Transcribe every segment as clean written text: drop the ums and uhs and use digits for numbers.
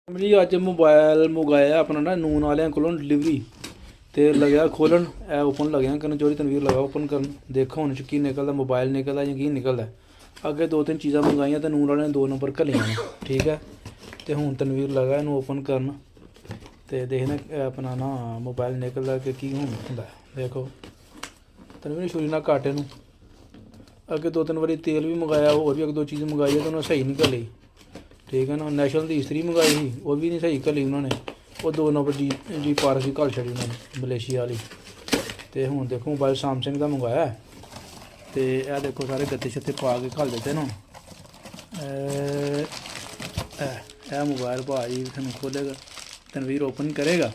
जी अज mobile मंगाया अपना ना नून वाले को डिलीवरी तो लग्या खोलन ए ओपन लग्या करन चोरी तनवीर लगा ओपन करन देखो हूँ की निकलता मोबाइल निकलता या की निकलता अगे दो तीन चीज़ा मंगाइया तो नून वाले ने 2 नंबर घलियां ने ठीक है। तो हूँ तनवीर लगा इन ओपन करन तो देखने अपना ना मोबाइल निकलता कि हूँ होंगे देखो तनवीर छुरी ना घट इनू अगे 2-3 बारी तेल भी मंगाया होर भी एक दो चीज़ मंगाई है तो उन्हें सही नहीं घली ठीक है ना। नैशनल की इस्त्री मंगाई थी वो भी नहीं सही घली उन्होंने वो 2 नंबर जी पारस की घल छड़ी उन्होंने मलेशिया वाली। तो हूँ देखो मोबाइल सैमसंग का मंगाया तो यह देखो सारे गत्ते शत्ते पा के घल देते ना यह मोबाइल भाई थोड़ा खोलेगा तनवीर ओपन करेगा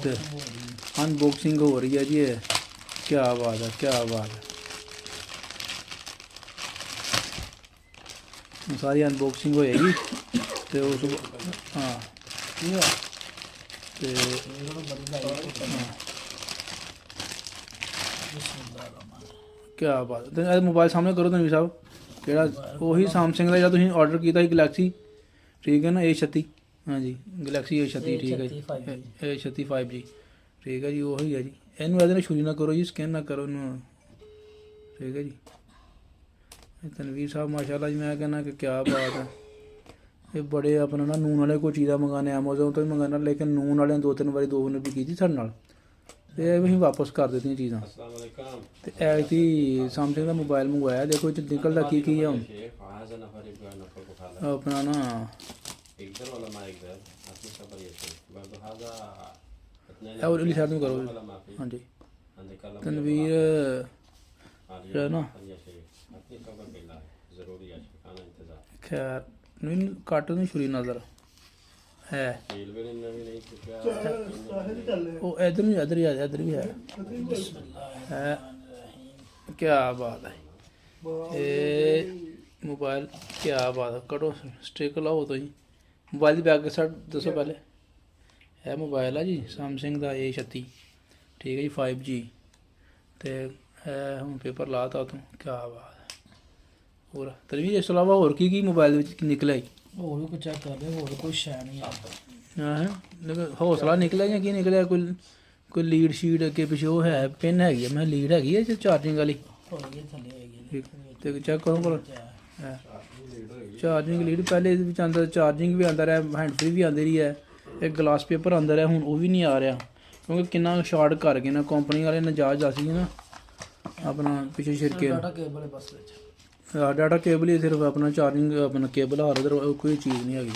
तो अनबॉक्सिंग हो रही है जी। क्या बात है क्या बात है सारी अनबॉक्सिंग होएगी तो उस हाँ क्या बात है मोबाइल सामने करो तनवीर साहब केड़ा वही सैमसंग का जो तुम ऑर्डर किया गलैक्सी ठीक है ना A36 हाँ जी गलैक्सी A36 ठीक है जी A36 5G ठीक है जी वही है जी इनू एदे छुरी ना करो जी स्कैन ना करो इनू ठीक है जी। तनवीर साहब माशाल्लाह जी मैं कहना कि क्या बात है ये बड़े अपना ना नून वाले कोई चीज़ा मंगाने अमेजोन तो ही मंगाना लेकिन नून वाले 2-3 बारी 2 ने भी की थी साढ़े नाल ते भी वापस कर देती चीज़ा। तो ऐसी सैमसंग का मोबाइल मंगवाया देखो निकलता की है हम अपना ना और साइड में करो हाँ जी तनवीर जो ना खैर नहीं कट नहीं छुरी नजर है वो इधर नहीं इधर भी है क्या बात है ये मोबाइल क्या बात है कटो स्टिक लाओ तो जी मोबाइल की बैक साइड दसो पहले है मोबाइल है जी सैमसंग का A36 ठीक है जी 5G तो हूँ पेपर लाता उतों क्या बात है और तनवीर इस अलावा होर की मोबाइल निकले होर भी कुछ चेक कर रहे होर कोई शै नहीं हाँ हौसला निकलिया या की निकलिया कोई लीड शीड अगे पिछे वो है पिन हैगी मैं लीड हैगी है चार्जिंग वाली तो चेक करो भला चार्जिंग लीड पहले आंदा चार्जिंग भी आंदा रहा हैंड फ्री भी आती रही है एक ग्लास पेपर आंदा रहा हूँ वो भी नहीं आ रहा क्योंकि कितना शॉर्ट कर गए ना कंपनी वाले ने जाँच दसी ना अपना पिछे छिड़के डाटा केबल ही सिर्फ अपना चार्जिंग अपना केबल आ रहा कोई चीज़ नहीं हैगी।